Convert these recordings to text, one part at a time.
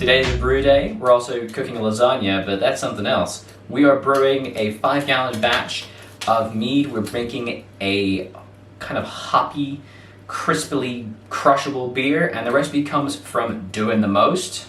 Today is brew day. We're also cooking a lasagna, but that's something else. We are brewing a 5-gallon batch of mead. We're making a kind of hoppy, crispily crushable beer, and the recipe comes from Doing the Most.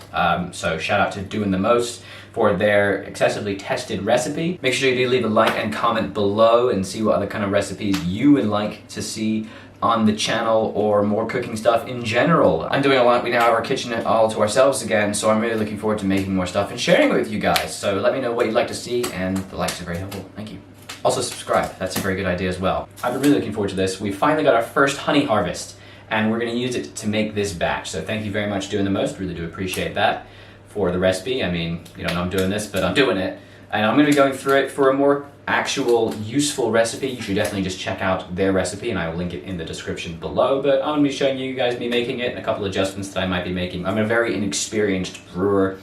So shout out to Doing the Most for their excessively tested recipe. Make sure you do leave a like and comment below and see what other kind of recipes you would like to see on the channel, or more cooking stuff in general. I'm doing a lot. We now have our kitchen all to ourselves again, so I'm really looking forward to making more stuff and sharing it with you guys. So let me know what you'd like to see, and the likes are very helpful. Thank you. Also subscribe. That's a very good idea as well. I've been really looking forward to this. We finally got our first honey harvest, and we're going to use it to make this batch. So thank you very much, Doing the Most. Really do appreciate that for the recipe. I mean, you don't know I'm doing this, but I'm doing it. And I'm going to be going through it for a more actual useful recipe. You should definitely just check out their recipe, and I will link it in the description below. But I'm going to be showing you guys me making it and a couple of adjustments that I might be making. I'm a very inexperienced brewer.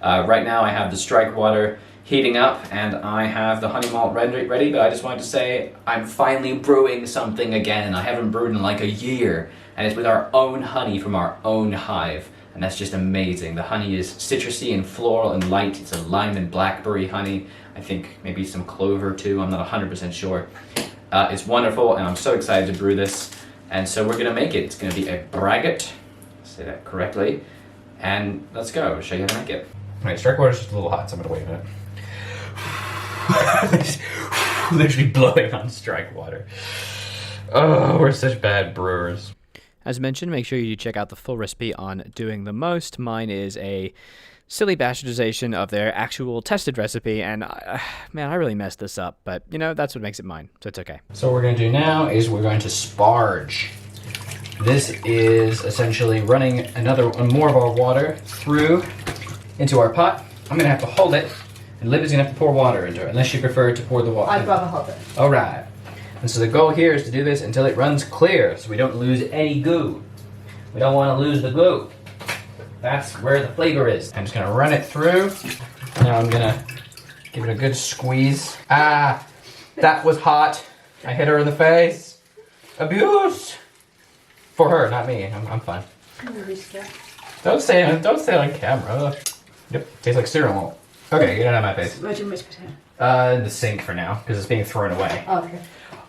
Right now I have the strike water heating up and I have the honey malt ready, but I just wanted to say I'm finally brewing something again. I haven't brewed in like a year, and it's with our own honey from our own hive. And that's just amazing. The honey is citrusy and floral and light. It's a lime and blackberry honey. I think maybe some clover too. I'm not 100% sure. It's wonderful, and I'm so excited to brew this. And so we're gonna make it. It's gonna be a Braggot, say that correctly. And let's go, I'll show you how to make it. All right, strike water's just a little hot, so I'm gonna wait a minute. Literally blowing on strike water. Oh, we're such bad brewers. As mentioned, make sure you check out the full recipe on Doing the Most. Mine is a silly bastardization of their actual tested recipe, and man, I really messed this up, but you know, that's what makes it mine, so it's okay. So what we're going to do now is we're going to sparge. This is essentially running more of our water through into our pot. I'm going to have to hold it, and Liv is going to have to pour water into it, unless you prefer to pour the water. I'd rather hold it. All right. And so the goal here is to do this until it runs clear, so we don't lose any goo. We don't want to lose the goo. That's where the flavor is. I'm just going to run it through. Now I'm going to give it a good squeeze. Ah, that was hot. I hit her in the face. Abuse. For her, not me. I'm fine. I'm really scared. Don't say it on camera. Yep, tastes like cereal malt. Okay, get it out of my face. Where do you want me to put it? In the sink for now, because it's being thrown away. Oh, okay.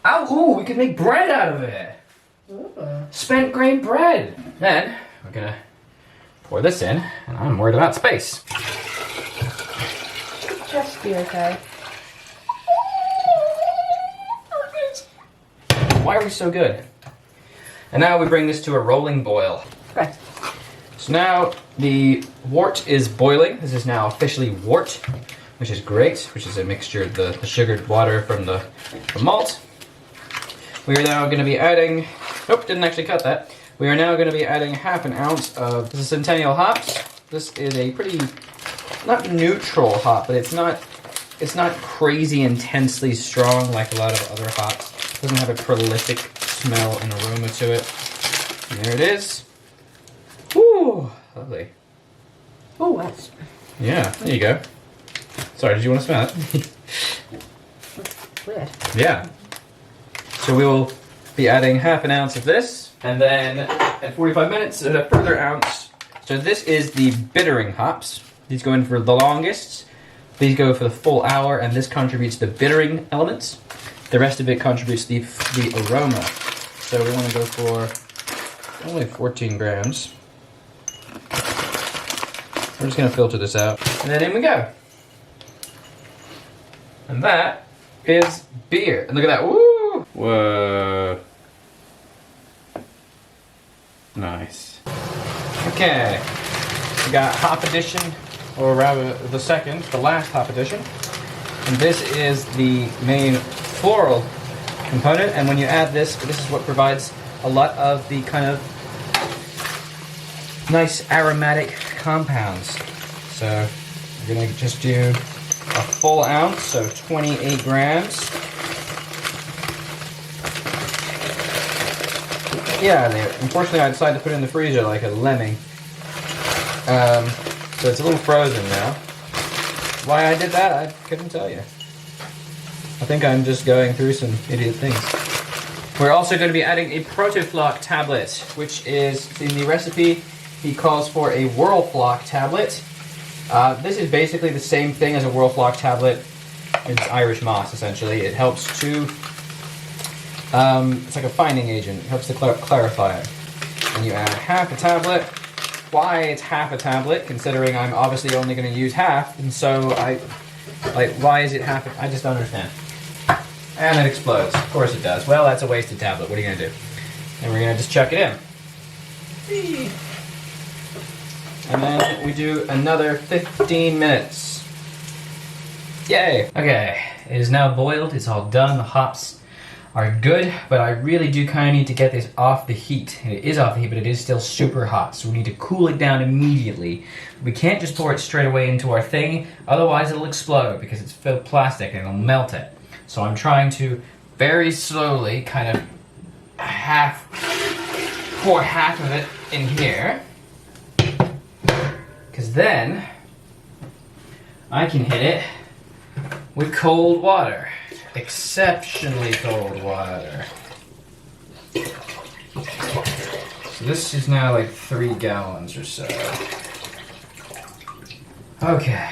Oh, we could make bread out of it. Ooh. Spent grain bread. Then we're gonna pour this in, and I'm worried about space. Just be okay. Why are we so good? And now we bring this to a rolling boil. Right. So now the wort is boiling. This is now officially wort, which is great, which is a mixture of the sugared water from the malt. We are now going to be adding, nope, didn't actually cut that. We are now going to be adding half an ounce of, this is Centennial hops. This is a pretty, not neutral hop, but it's not crazy intensely strong like a lot of other hops. It doesn't have a prolific smell and aroma to it. And there it is. Woo, lovely. Oh, that's... Yeah, there you go. Sorry, did you want to smell it? That's weird. Yeah. So we will be adding half an ounce of this, and then at 45 minutes, a further ounce. So this is the bittering hops. These go in for the longest. These go for the full hour, and this contributes the bittering elements. The rest of it contributes the aroma. So we want to go for only 14 grams. We're just going to filter this out, and then in we go. And that is beer. And look at that. Woo! Whoa. Nice. Okay. We got hop addition, or rather the last hop addition. And this is the main floral component. And when you add this is what provides a lot of the kind of nice aromatic compounds. So we're gonna just do a full ounce, so 28 grams. Yeah, unfortunately I decided to put it in the freezer like a lemming. So it's a little frozen now. Why I did that, I couldn't tell you. I think I'm just going through some idiot things. We're also going to be adding a protoflock tablet, which is, in the recipe, he calls for a whirlflock tablet. This is basically the same thing as a Whirlflock tablet. It's Irish moss, essentially. It helps to... it's like a finding agent. It helps to clarify it. And you add half a tablet. Why it's half a tablet, considering I'm obviously only going to use half, and so why is it half? I just don't understand. And it explodes. Of course it does. Well, that's a wasted tablet. What are you going to do? And we're going to just chuck it in. And then we do another 15 minutes. Yay! Okay, it is now boiled. It's all done. The hops are good, but I really do kind of need to get this off the heat. It is off the heat, but it is still super hot, so we need to cool it down immediately. We can't just pour it straight away into our thing, otherwise it'll explode because it's filled with plastic and it'll melt it. So I'm trying to very slowly kind of pour half of it in here, because then I can hit it with cold water. Exceptionally cold water. So this is now like 3 gallons or so. Okay.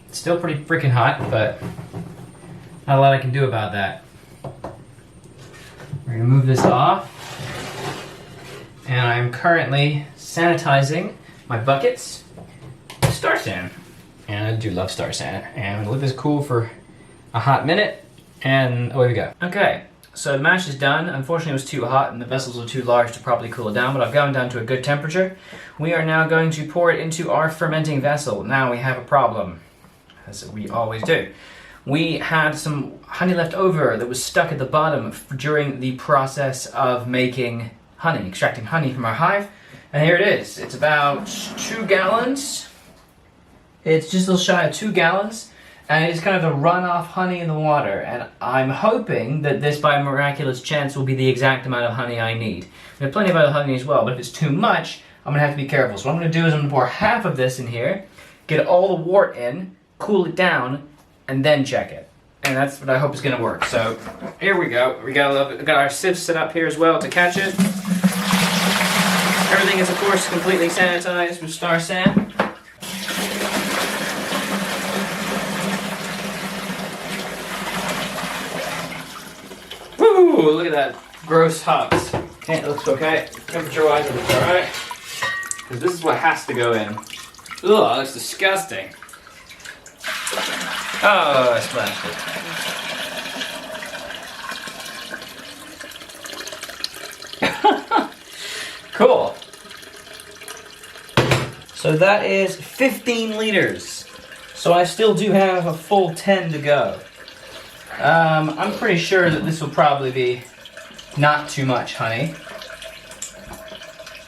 It's still pretty freaking hot, but not a lot I can do about that. We're gonna move this off. And I'm currently sanitizing my buckets with Star San. And I do love Star San. And I'm gonna let this cool for a hot minute, and away we go. Okay, so the mash is done. Unfortunately, it was too hot and the vessels were too large to properly cool it down, but I've gotten down to a good temperature. We are now going to pour it into our fermenting vessel. Now we have a problem, as we always do. We had some honey left over that was stuck at the bottom during the process of making honey, extracting honey from our hive. And here it is. It's about 2 gallons. It's just a little shy of 2 gallons, and it's kind of the runoff honey in the water. And I'm hoping that this, by miraculous chance, will be the exact amount of honey I need. We have plenty of other honey as well, but if it's too much, I'm going to have to be careful. So what I'm going to do is I'm going to pour half of this in here, get all the wort in, cool it down, and then check it. And that's what I hope is going to work. So here we go. We got our sieves set up here as well to catch it. Everything is, of course, completely sanitized with Star San. Woo! Look at that gross hops. Okay, it looks okay. Temperature-wise, it looks alright. Because this is what has to go in. Ugh, that looks disgusting. Oh, I splashed it. Cool. So that is 15 liters. So I still do have a full 10 to go. I'm pretty sure that this will probably be not too much honey.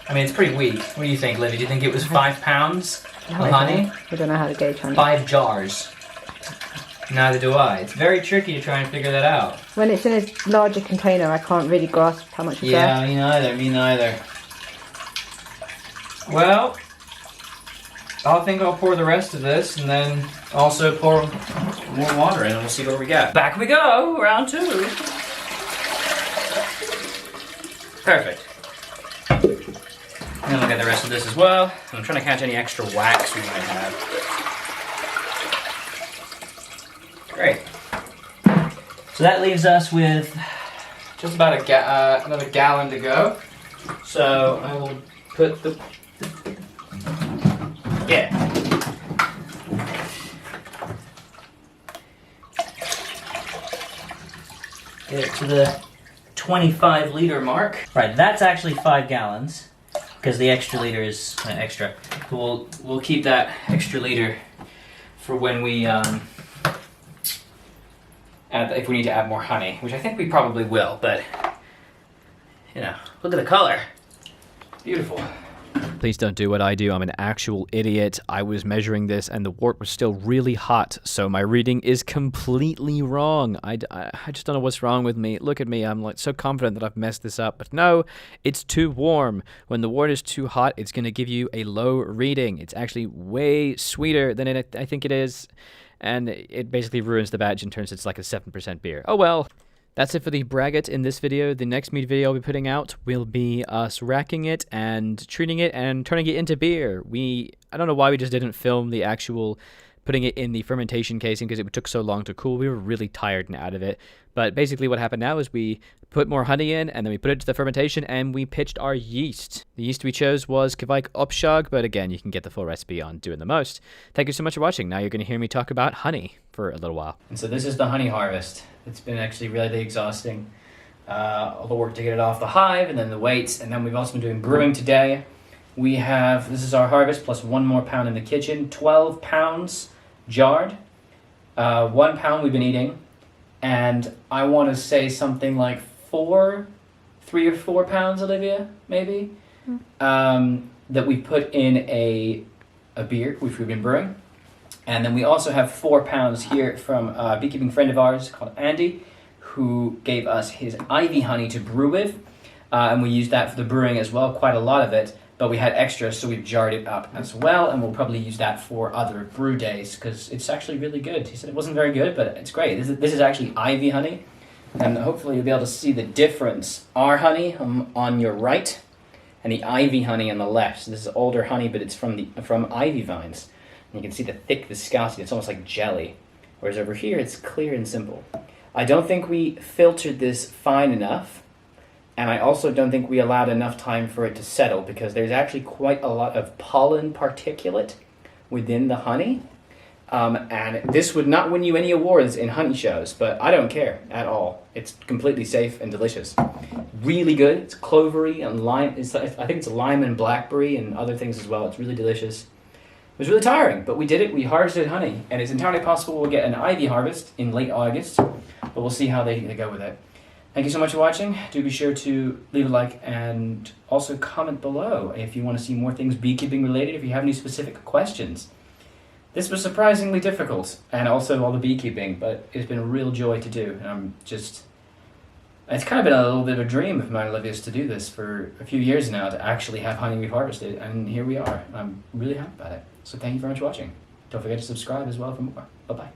I mean, it's pretty weak. What do you think, Livy? Do you think it was 5 pounds of honey? I don't know how to gauge honey. 5 jars. Neither do I. It's very tricky to try and figure that out. When it's in a larger container, I can't really grasp how much is Yeah, there. me neither. Well, I think I'll pour the rest of this and then also pour more water in and we'll see what we got. Back we go, round 2. Perfect. And then we'll get the rest of this as well. I'm trying to catch any extra wax we might have. Great. So that leaves us with just about another gallon to go. So I will put the... Yeah. Get it to the 25 liter mark. Right, that's actually 5 gallons because the extra liter is extra. We'll keep that extra liter for when we if we need to add more honey, which I think we probably will. But you know, look at the color. Beautiful. Please don't do what I do. I'm an actual idiot. I was measuring this and the wort was still really hot, so my reading is completely wrong. I just don't know what's wrong with me. Look at me. I'm like so confident that I've messed this up, but no, it's too warm. When the wort is too hot, it's going to give you a low reading. It's actually way sweeter than I think it is, and it basically ruins the batch and turns it's like a 7% beer. Oh well. That's it for the Braggot in this video. The next mead video I'll be putting out will be us racking it and treating it and turning it into beer. I don't know why we just didn't film the actual putting it in the fermentation casing because it took so long to cool. We were really tired and out of it. But basically what happened now is we put more honey in and then we put it to the fermentation and we pitched our yeast. The yeast we chose was Kvike Opshag, but again, you can get the full recipe on Doing the Most. Thank you so much for watching. Now you're going to hear me talk about honey for a little while. And so this is the honey harvest. It's been actually really exhausting. All the work to get it off the hive and then the weights, and then we've also been doing brewing today. This is our harvest plus 1 more pound in the kitchen, 12 pounds jarred. 1 pound we've been eating, and I want to say something like 3 or 4 pounds, Olivia, maybe, that we put in a beer, which we've been brewing. And then we also have 4 pounds here from a beekeeping friend of ours called Andy, who gave us his ivy honey to brew with. And we used that for the brewing as well, quite a lot of it. But we had extra, so we've jarred it up as well, and we'll probably use that for other brew days, because it's actually really good. He said it wasn't very good, but it's great. This is actually ivy honey, and hopefully you'll be able to see the difference. Our honey on your right, and the ivy honey on the left. So this is older honey, but it's from ivy vines. And you can see the thick viscosity. It's almost like jelly. Whereas over here, it's clear and simple. I don't think we filtered this fine enough. And I also don't think we allowed enough time for it to settle because there's actually quite a lot of pollen particulate within the honey. And this would not win you any awards in honey shows, but I don't care at all. It's completely safe and delicious. Really good. It's clovery and lime. I think it's lime and blackberry and other things as well. It's really delicious. It was really tiring, but we did it. We harvested honey, and it's entirely possible we'll get an ivy harvest in late August, but we'll see how they go with it. Thank you so much for watching. Do be sure to leave a like and also comment below if you want to see more things beekeeping related, if you have any specific questions. This was surprisingly difficult, and also all the beekeeping, but it's been a real joy to do. And it's kind of been a little bit of a dream of mine, Olivia's, to do this for a few years now, to actually have honey we've harvested, and here we are. I'm really happy about it. So thank you very much for watching. Don't forget to subscribe as well for more. Bye-bye.